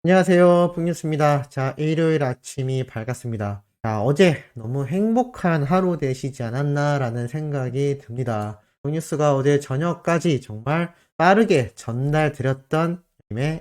안녕하세요. 북뉴스입니다. 자, 일요일 아침이 밝았습니다. 자, 어제 너무 행복한 하루 되시지 않았나라는 생각이 듭니다. 북뉴스가 어제 저녁까지 정말 빠르게 전달드렸던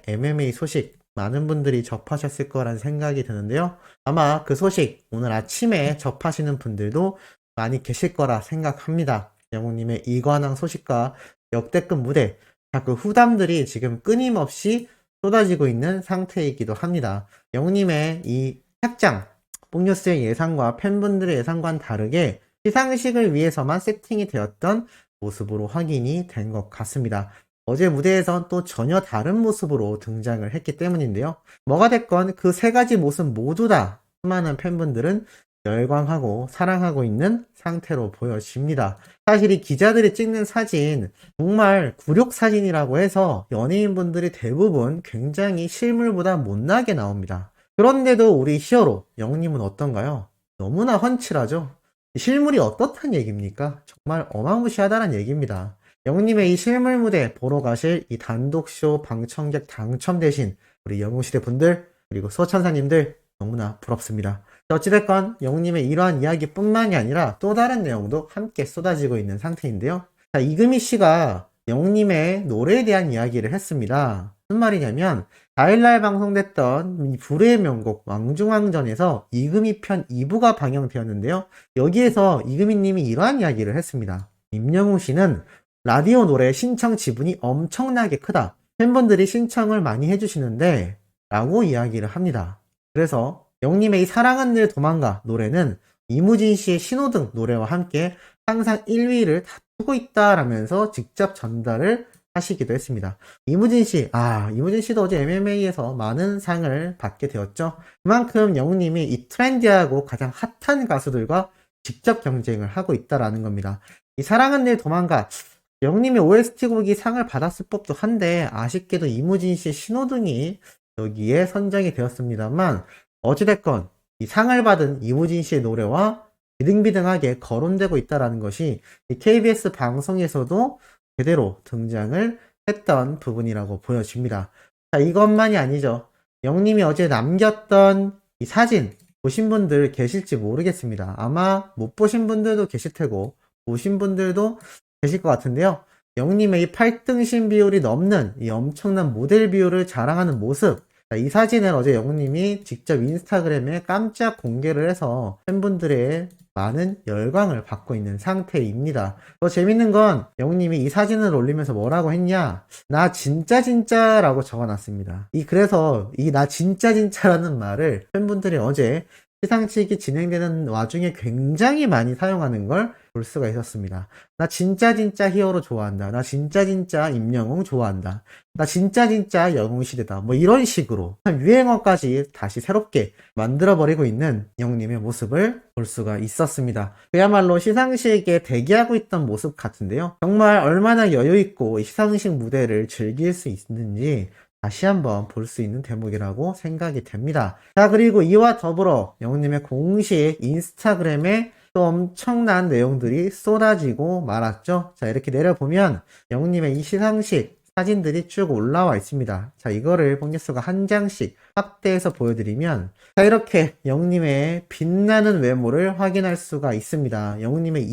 MMA 소식 많은 분들이 접하셨을 거란 생각이 드는데요. 아마 그 소식 오늘 아침에 접하시는 분들도 많이 계실 거라 생각합니다. 영웅님의 이관왕 소식과 역대급 무대, 그 후담들이 지금 끊임없이 쏟아지고 있는 상태이기도 합니다. 영님의 이 착장, 폭뉴스의 예상과 팬분들의 예상과는 다르게 시상식을 위해서만 세팅이 되었던 모습으로 확인이 된 것 같습니다. 어제 무대에선 또 전혀 다른 모습으로 등장을 했기 때문인데요. 뭐가 됐건 그 세 가지 모습 모두 다 수많은 팬분들은 열광하고 사랑하고 있는 상태로 보여집니다. 사실 이 기자들이 찍는 사진 정말 굴욕 사진이라고 해서 연예인분들이 대부분 굉장히 실물보다 못나게 나옵니다. 그런데도 우리 히어로 영님은 어떤가요? 너무나 훤칠하죠? 실물이 어떻단 얘기입니까? 정말 어마무시하다는 얘기입니다. 영님의 이 실물 무대 보러 가실 이 단독쇼 방청객 당첨되신 우리 영웅시대 분들 그리고 수호천사님들 너무나 부럽습니다. 어찌됐건 영님의 이러한 이야기뿐만이 아니라 또 다른 내용도 함께 쏟아지고 있는 상태인데요. 자, 이금희 씨가 영님의 노래에 대한 이야기를 했습니다. 무슨 말이냐면 4일날 방송됐던 이 불후의 명곡 왕중왕전에서 이금희 편 2부가 방영되었는데요. 여기에서 이금희 님이 이러한 이야기를 했습니다. 임영웅 씨는 라디오 노래 신청 지분이 엄청나게 크다. 팬분들이 신청을 많이 해주시는데 라고 이야기를 합니다. 그래서 영님의 이 사랑은 늘 도망가 노래는 이무진 씨의 신호등 노래와 함께 항상 1위를 다투고 있다라면서 직접 전달을 하시기도 했습니다. 이무진 씨도 어제 MMA에서 많은 상을 받게 되었죠. 그만큼 영님이 이 트렌디하고 가장 핫한 가수들과 직접 경쟁을 하고 있다라는 겁니다. 이 사랑은 늘 도망가 영님의 OST 곡이 상을 받았을 법도 한데 아쉽게도 이무진 씨의 신호등이 여기에 선정이 되었습니다만 어찌됐건 이 상을 받은 이무진 씨의 노래와 비등비등하게 거론되고 있다는 것이 KBS 방송에서도 제대로 등장을 했던 부분이라고 보여집니다. 자, 이것만이 아니죠. 영님이 어제 남겼던 이 사진 보신 분들 계실지 모르겠습니다. 아마 못 보신 분들도 계실 테고 보신 분들도 계실 것 같은데요. 영님의 이 8등신 비율이 넘는 이 엄청난 모델 비율을 자랑하는 모습, 이 사진을 어제 영웅님이 직접 인스타그램에 깜짝 공개를 해서 팬분들의 많은 열광을 받고 있는 상태입니다. 더 재밌는 건 영웅님이 이 사진을 올리면서 뭐라고 했냐? 나 진짜 라고 적어놨습니다. 그래서 이 나 진짜라는 말을 팬분들이 어제 시상식이 진행되는 와중에 굉장히 많이 사용하는 걸 볼 수가 있었습니다. 나 진짜 히어로 좋아한다. 나 진짜 임영웅 좋아한다. 나 진짜 영웅시대다. 뭐 이런 식으로 유행어까지 다시 새롭게 만들어버리고 있는 영님의 모습을 볼 수가 있었습니다. 그야말로 시상식에 대기하고 있던 모습 같은데요. 정말 얼마나 여유있고 시상식 무대를 즐길 수 있는지 다시 한번 볼 수 있는 대목이라고 생각이 됩니다. 자, 그리고 이와 더불어 영웅님의 공식 인스타그램에 또 엄청난 내용들이 쏟아지고 말았죠. 자, 이렇게 내려보면 영웅님의 이 시상식 사진들이 쭉 올라와 있습니다. 자, 이거를 폭뉴스가 한 장씩 확대해서 보여드리면 자, 이렇게 영웅님의 빛나는 외모를 확인할 수가 있습니다. 영웅님의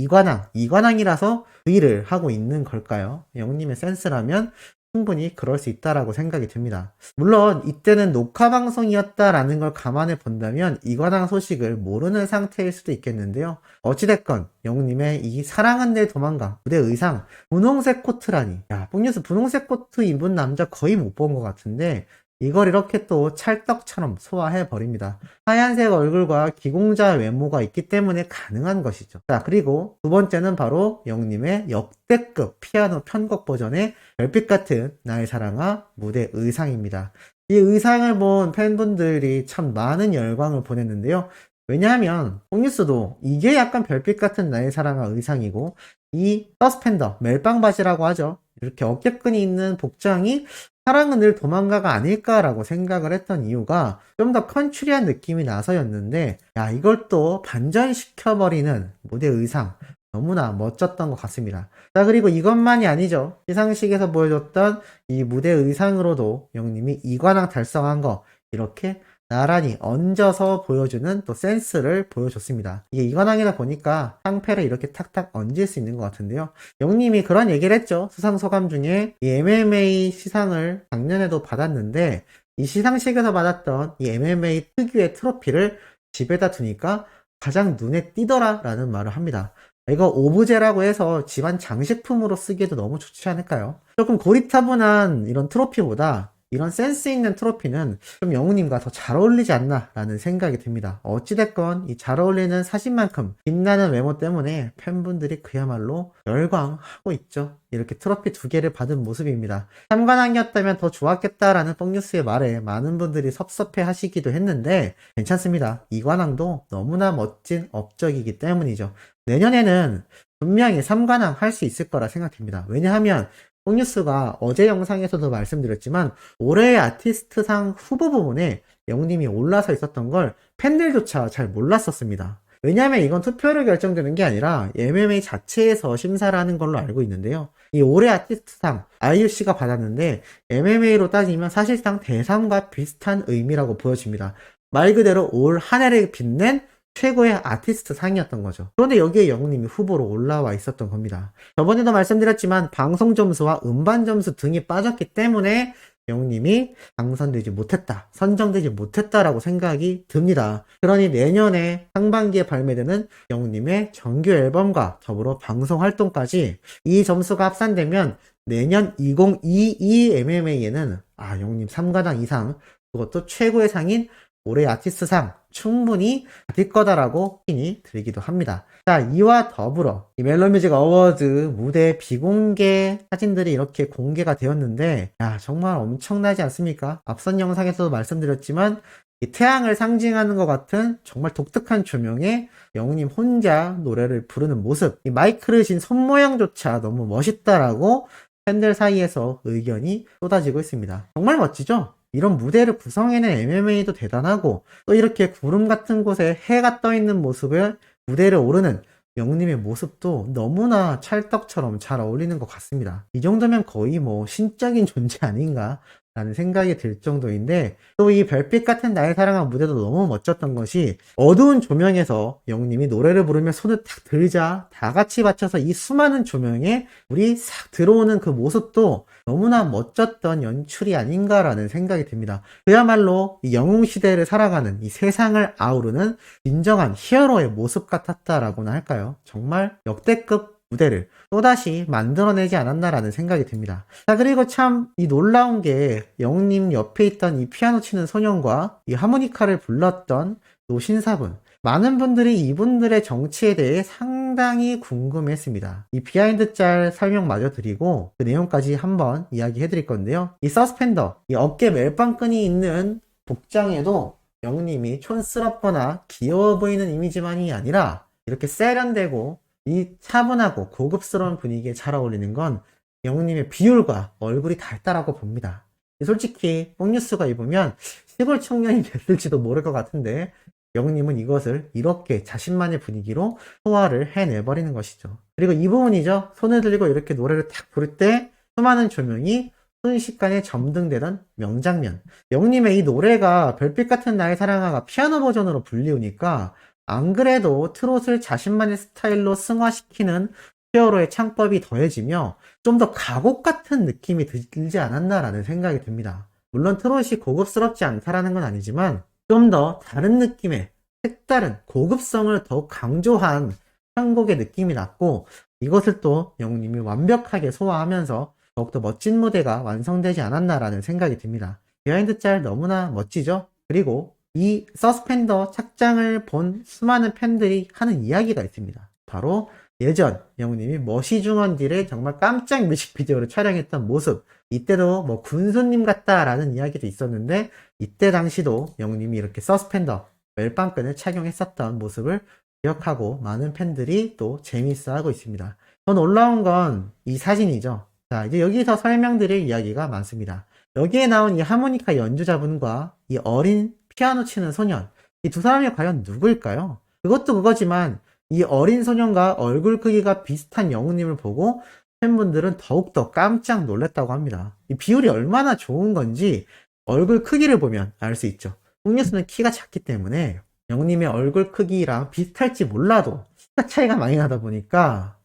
이관왕이라서 V를 하고 있는 걸까요? 영웅님의 센스라면 충분히 그럴 수 있다라고 생각이 듭니다. 물론 이때는 녹화 방송이었다라는 걸 감안해 본다면 이관왕 소식을 모르는 상태일 수도 있겠는데요. 어찌됐건 영웅님의 이 사랑은 내 도망가 무대 의상 분홍색 코트라니, 야, 폭뉴스 분홍색 코트 입은 남자 거의 못 본 것 같은데 이걸 이렇게 또 찰떡처럼 소화해 버립니다. 하얀색 얼굴과 기공자 외모가 있기 때문에 가능한 것이죠. 자, 그리고 두 번째는 바로 영님의 역대급 피아노 편곡 버전의 별빛 같은 나의 사랑아 무대 의상입니다. 이 의상을 본 팬분들이 참 많은 열광을 보냈는데요. 왜냐하면 폭뉴스도 이게 약간 별빛 같은 나의 사랑아 의상이고 이 서스펜더 멜빵 바지라고 하죠. 이렇게 어깨끈이 있는 복장이 사랑은 늘 도망가가 아닐까라고 생각을 했던 이유가 좀 더 컨츄리한 느낌이 나서였는데, 야, 이걸 또 반전시켜버리는 무대 의상 너무나 멋졌던 것 같습니다. 자, 그리고 이것만이 아니죠. 시상식에서 보여줬던 이 무대 의상으로도 영님이 이관왕 달성한 거, 이렇게 나란히 얹어서 보여주는 또 센스를 보여줬습니다. 이게 이관왕이다 보니까 상패를 이렇게 탁탁 얹을 수 있는 것 같은데요. 영님이 그런 얘기를 했죠. 수상소감 중에 이 MMA 시상을 작년에도 받았는데 이 시상식에서 받았던 이 MMA 특유의 트로피를 집에다 두니까 가장 눈에 띄더라 라는 말을 합니다. 이거 오브제라고 해서 집안 장식품으로 쓰기에도 너무 좋지 않을까요? 조금 고리타분한 이런 트로피보다 이런 센스 있는 트로피는 좀 영우님과 더 잘 어울리지 않나 라는 생각이 듭니다. 어찌됐건 이 잘 어울리는 사진만큼 빛나는 외모 때문에 팬분들이 그야말로 열광하고 있죠. 이렇게 트로피 2개를 받은 모습입니다. 삼관왕이었다면 더 좋았겠다라는 뽕뉴스의 말에 많은 분들이 섭섭해 하시기도 했는데 괜찮습니다. 이관왕도 너무나 멋진 업적이기 때문이죠. 내년에는 분명히 삼관왕 할 수 있을 거라 생각됩니다. 왜냐하면 뽕뉴스가 어제 영상에서도 말씀드렸지만 올해의 아티스트상 후보 부문에 영님이 올라서 있었던 걸 팬들조차 잘 몰랐었습니다. 왜냐하면 이건 투표로 결정되는 게 아니라 MMA 자체에서 심사를 하는 걸로 알고 있는데요. 이 올해 아티스트상 IUC가 받았는데 MMA로 따지면 사실상 대상과 비슷한 의미라고 보여집니다. 말 그대로 올 한 해를 빛낸 최고의 아티스트 상이었던 거죠. 그런데 여기에 영웅님이 후보로 올라와 있었던 겁니다. 저번에도 말씀드렸지만 방송 점수와 음반 점수 등이 빠졌기 때문에 영웅님이 당선되지 못했다, 선정되지 못했다라고 생각이 듭니다. 그러니 내년에 상반기에 발매되는 영웅님의 정규 앨범과 더불어 방송 활동까지 이 점수가 합산되면 내년 2022 MMA에는 영웅님 3관왕 이상, 그것도 최고의 상인 올해 아티스트상 충분히 받을 거다라고 힘이 들기도 합니다. 자, 이와 더불어 이 멜로뮤직 어워즈 무대 비공개 사진들이 이렇게 공개가 되었는데 정말 엄청나지 않습니까? 앞선 영상에서도 말씀드렸지만 이 태양을 상징하는 것 같은 정말 독특한 조명에 영웅님 혼자 노래를 부르는 모습, 이 마이크를 쥔 손모양조차 너무 멋있다라고 팬들 사이에서 의견이 쏟아지고 있습니다. 정말 멋지죠? 이런 무대를 구성해낸 MMA도 대단하고 또 이렇게 구름 같은 곳에 해가 떠있는 모습을 무대를 오르는 영웅님의 모습도 너무나 찰떡처럼 잘 어울리는 것 같습니다. 이 정도면 거의 신적인 존재 아닌가 라는 생각이 들 정도인데 또 이 별빛 같은 나의 사랑한 무대도 너무 멋졌던 것이 어두운 조명에서 영웅님이 노래를 부르며 손을 탁 들자 다 같이 받쳐서 이 수많은 조명에 불이 싹 들어오는 그 모습도 너무나 멋졌던 연출이 아닌가라는 생각이 듭니다. 그야말로 이 영웅 시대를 살아가는 이 세상을 아우르는 진정한 히어로의 모습 같았다라고나 할까요? 정말 역대급 무대를 또다시 만들어내지 않았나라는 생각이 듭니다. 자, 그리고 참 이 놀라운 게 영웅님 옆에 있던 이 피아노 치는 소년과 이 하모니카를 불렀던 노신사분, 많은 분들이 이분들의 정치에 대해 상당히 궁금했습니다. 이 비하인드 짤 설명마저 드리고 그 내용까지 한번 이야기해 드릴 건데요. 이 서스펜더, 이 어깨 멜빵끈이 있는 복장에도 영웅님이 촌스럽거나 귀여워 보이는 이미지만이 아니라 이렇게 세련되고 이 차분하고 고급스러운 분위기에 잘 어울리는 건 영웅님의 비율과 얼굴이 닮다라고 봅니다. 솔직히 뽕뉴스가 입으면 시골 청년이 됐을지도 모를 것 같은데 영웅님은 이것을 이렇게 자신만의 분위기로 소화를 해내버리는 것이죠. 그리고 이 부분이죠. 손을 들고 이렇게 노래를 탁 부를 때 수많은 조명이 순식간에 점등되던 명장면. 영웅님의 이 노래가 별빛 같은 나의 사랑아가 피아노 버전으로 불리우니까 안 그래도 트롯을 자신만의 스타일로 승화시키는 히어로의 창법이 더해지며 좀 더 가곡 같은 느낌이 들지 않았나라는 생각이 듭니다. 물론 트롯이 고급스럽지 않다라는 건 아니지만 좀 더 다른 느낌의 색다른 고급성을 더욱 강조한 편곡의 느낌이 났고 이것을 또 영웅님이 완벽하게 소화하면서 더욱더 멋진 무대가 완성되지 않았나라는 생각이 듭니다. 비하인드 짤 너무나 멋지죠? 그리고 이 서스펜더 착장을 본 수많은 팬들이 하는 이야기가 있습니다. 바로 예전 영웅님이 머시중원딜의 정말 깜짝 뮤직비디오를 촬영했던 모습, 이때도 군수님 같다라는 이야기도 있었는데 이때 당시도 영웅님이 이렇게 서스펜더 멜빵끈을 착용했었던 모습을 기억하고 많은 팬들이 또 재미있어하고 있습니다. 더 놀라운 건 이 사진이죠. 자, 이제 여기서 설명드릴 이야기가 많습니다. 여기에 나온 이 하모니카 연주자분과 이 어린 피아노 치는 소년, 이 두 사람이 과연 누구일까요? 그것도 그거지만 이 어린 소년과 얼굴 크기가 비슷한 영웅님을 보고 팬분들은 더욱더 깜짝 놀랐다고 합니다. 이 비율이 얼마나 좋은 건지 얼굴 크기를 보면 알 수 있죠. 뽕뉴스는 키가 작기 때문에 영님의 얼굴 크기랑 비슷할지 몰라도 키가 차이가 많이 나다 보니까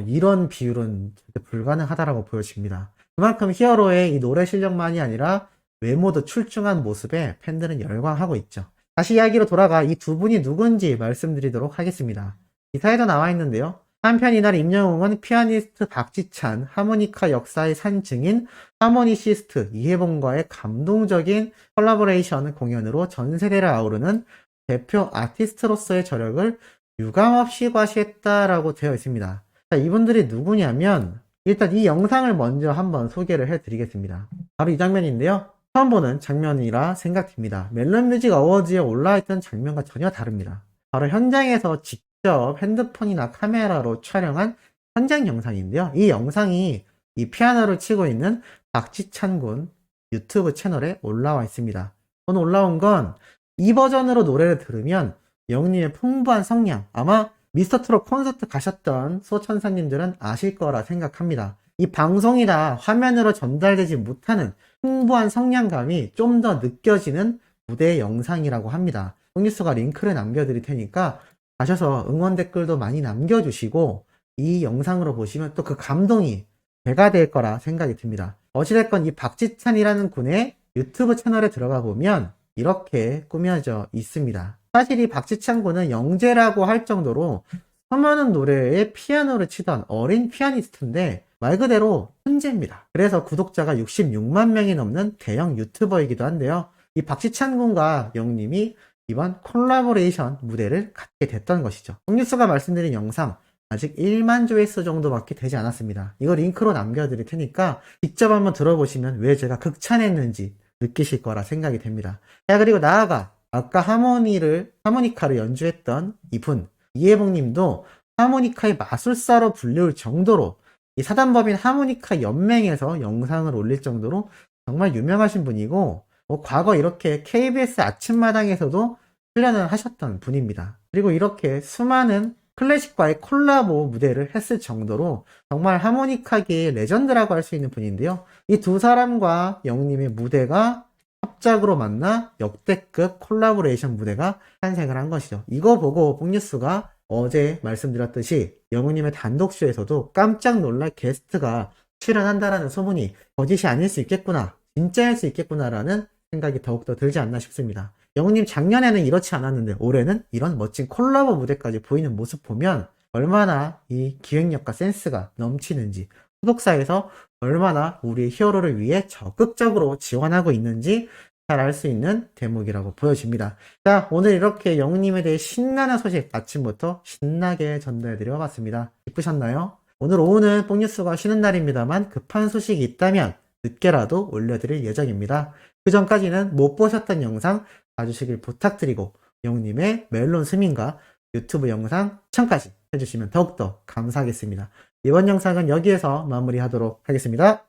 이런 비율은 절대 불가능하다라고 보여집니다. 그만큼 히어로의 이 노래 실력만이 아니라 외모도 출중한 모습에 팬들은 열광하고 있죠. 다시 이야기로 돌아가 이 두 분이 누군지 말씀드리도록 하겠습니다. 기사에도 나와 있는데요. 한편 이날 임영웅은 피아니스트 박지찬, 하모니카 역사의 산증인 하모니시스트 이혜봉과의 감동적인 콜라보레이션 공연으로 전 세대를 아우르는 대표 아티스트로서의 저력을 유감없이 과시했다라고 되어 있습니다. 자, 이분들이 누구냐면 일단 이 영상을 먼저 한번 소개를 해드리겠습니다. 바로 이 장면인데요. 처음 보는 장면이라 생각됩니다. 멜론뮤직 어워즈에 올라있던 장면과 전혀 다릅니다. 바로 현장에서 직접 핸드폰이나 카메라로 촬영한 현장 영상인데요. 이 영상이 이 피아노를 치고 있는 박지찬 군 유튜브 채널에 올라와 있습니다. 오늘 올라온 건 이 버전으로 노래를 들으면 영님의 풍부한 성량, 아마 미스터트롯 콘서트 가셨던 소천사님들은 아실 거라 생각합니다. 이 방송이나 화면으로 전달되지 못하는 풍부한 성량감이 좀 더 느껴지는 무대 영상이라고 합니다. 뽕뉴스가 링크를 남겨드릴 테니까 가셔서 응원 댓글도 많이 남겨주시고 이 영상으로 보시면 또 그 감동이 배가 될 거라 생각이 듭니다. 어찌됐건 이 박지찬이라는 군의 유튜브 채널에 들어가 보면 이렇게 꾸며져 있습니다. 사실 이 박지찬 군은 영재라고 할 정도로 수많은 노래에 피아노를 치던 어린 피아니스트인데 말 그대로 천재입니다. 그래서 구독자가 66만 명이 넘는 대형 유튜버이기도 한데요. 이 박지찬 군과 영님이 이번 콜라보레이션 무대를 갖게 됐던 것이죠. 홍뉴스가 말씀드린 영상 아직 1만 조회수 정도밖에 되지 않았습니다. 이거 링크로 남겨드릴 테니까 직접 한번 들어보시면 왜 제가 극찬했는지 느끼실 거라 생각이 됩니다. 자, 그리고 나아가 아까 하모니카를 연주했던 이분 이혜봉 님도 하모니카의 마술사로 불릴 정도로 이 사단법인 하모니카 연맹에서 영상을 올릴 정도로 정말 유명하신 분이고 과거 이렇게 KBS 아침마당에서도 출연을 하셨던 분입니다. 그리고 이렇게 수많은 클래식과의 콜라보 무대를 했을 정도로 정말 하모니카계의 레전드라고 할 수 있는 분인데요. 이 두 사람과 영님의 무대가 합작으로 만나 역대급 콜라보레이션 무대가 탄생을 한 것이죠. 이거 보고 뽕뉴스가 어제 말씀드렸듯이 영웅님의 단독쇼에서도 깜짝 놀랄 게스트가 출연한다라는 소문이 거짓이 아닐 수 있겠구나, 진짜일 수 있겠구나라는 생각이 더욱더 들지 않나 싶습니다. 영웅님 작년에는 이렇지 않았는데 올해는 이런 멋진 콜라보 무대까지 보이는 모습 보면 얼마나 이 기획력과 센스가 넘치는지, 소속사에서 얼마나 우리 히어로를 위해 적극적으로 지원하고 있는지 잘 알 수 있는 대목이라고 보여집니다. 자, 오늘 이렇게 영웅님에 대해 신나는 소식 아침부터 신나게 전달해드려 봤습니다. 기쁘셨나요? 오늘 오후는 뽕뉴스가 쉬는 날입니다만 급한 소식이 있다면 늦게라도 올려드릴 예정입니다. 그 전까지는 못 보셨던 영상 봐주시길 부탁드리고 영웅님의 멜론 스밍과 유튜브 영상 시청까지 해주시면 더욱더 감사하겠습니다. 이번 영상은 여기에서 마무리하도록 하겠습니다.